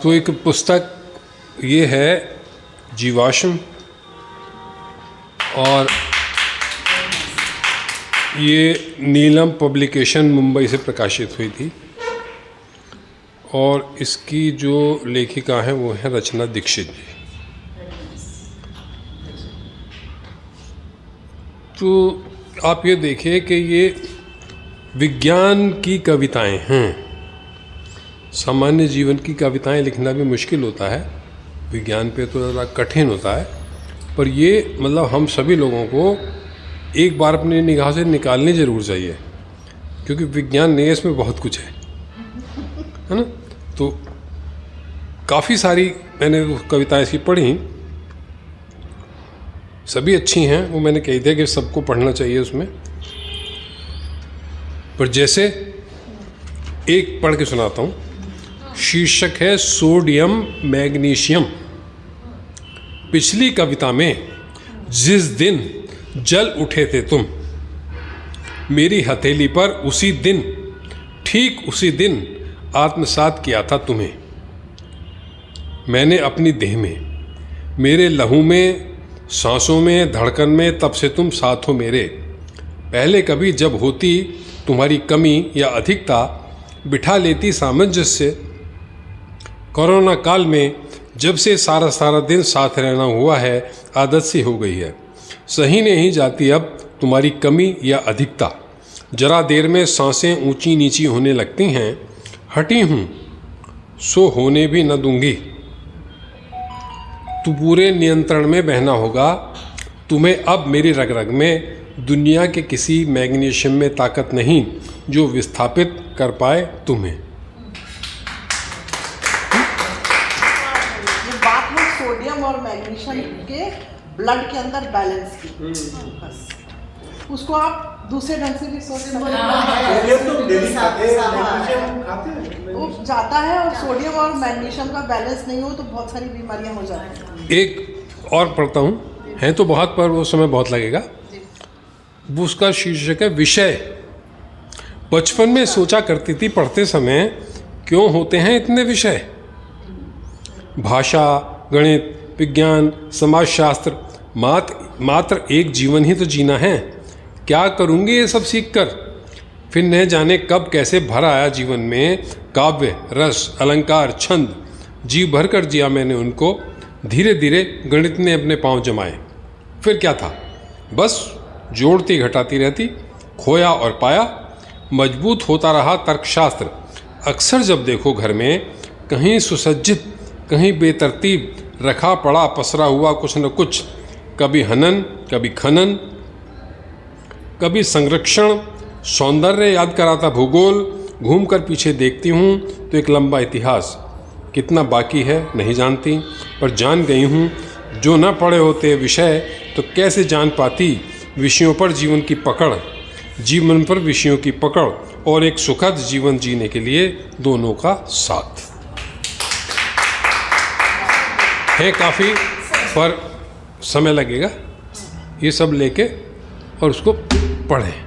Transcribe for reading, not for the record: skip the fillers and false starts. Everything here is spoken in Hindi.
तो एक पुस्तक ये है जीवाश्म, और ये नीलम पब्लिकेशन मुंबई से प्रकाशित हुई थी, और इसकी जो लेखिका हैं वो है रचना दीक्षित जी। तो आप ये देखिए कि ये विज्ञान की कविताएं हैं। सामान्य जीवन की कविताएं लिखना भी मुश्किल होता है, विज्ञान पे तो ज़रा कठिन होता है, पर ये मतलब हम सभी लोगों को एक बार अपनी निगाह से निकालनी ज़रूर चाहिए, क्योंकि विज्ञान नहीं है, इसमें बहुत कुछ है ना। तो काफ़ी सारी मैंने कविताएं इसकी पढ़ी, सभी अच्छी हैं, वो मैंने कही थी कि सबको पढ़ना चाहिए उसमें। पर जैसे एक पढ़ के सुनाता हूँ, शीर्षक है सोडियम मैग्नीशियम। पिछली कविता में जिस दिन जल उठे थे तुम मेरी हथेली पर, उसी दिन, ठीक उसी दिन आत्मसात किया था तुम्हें मैंने अपनी देह में, मेरे लहू में, सांसों में, धड़कन में, तब से तुम साथ हो मेरे। पहले कभी जब होती तुम्हारी कमी या अधिकता, बिठा लेती सामंजस्य। कोरोना काल में जब से सारा सारा दिन साथ रहना हुआ है, आदत सी हो गई है, सही नहीं जाती अब तुम्हारी कमी या अधिकता। जरा देर में सांसें ऊंची नीची होने लगती हैं, हटी हूँ सो होने भी न दूंगी। तू पूरे नियंत्रण में बहना होगा तुम्हें अब मेरी रग रग में। दुनिया के किसी मैग्नीशियम में ताकत नहीं जो विस्थापित कर पाए तुम्हें। ये बात है सोडियम और मैग्नीशियम के ब्लड के अंदर बैलेंस की, बस उसको आप दूसरे ढंग से भी सोच सकते हैं। वो जाता है, और सोडियम और मैग्नीशियम का बैलेंस नहीं हो तो बहुत सारी बीमारियां हो जाती हैं। एक और पढ़ता हूँ, हैं तो बहुत पर वो समय बहुत लगेगा। वो उसका शीर्षक है विषय। बचपन में सोचा करती थी पढ़ते समय, क्यों होते हैं इतने विषय। भाषा, गणित, विज्ञान, समाजशास्त्र, मात्र एक जीवन ही तो जीना है। क्या करूँगी ये सब सीख कर, फिर न जाने कब कैसे भर आया जीवन में काव्य, रस, अलंकार, छंद। जी भर कर जिया मैंने उनको, धीरे धीरे गणित ने अपने पांव जमाए। फिर क्या था, बस जोड़ती घटाती रहती, खोया और पाया। मजबूत होता रहा तर्कशास्त्र। अक्सर जब देखो घर में कहीं सुसज्जित, कहीं बेतरतीब रखा पड़ा पसरा हुआ कुछ न कुछ, कभी हनन, कभी खनन, कभी संरक्षण, सौंदर्य याद कराता भूगोल। घूमकर पीछे देखती हूँ तो एक लंबा इतिहास, कितना बाकी है नहीं जानती, पर जान गई हूँ जो न पढ़े होते विषय तो कैसे जान पाती विषयों पर जीवन की पकड़। जीवन पर विषयों की पकड़ और एक सुखद जीवन जीने के लिए दोनों का साथ है। काफ़ी पर समय लगेगा, ये सब लेके और उसको पढ़ें।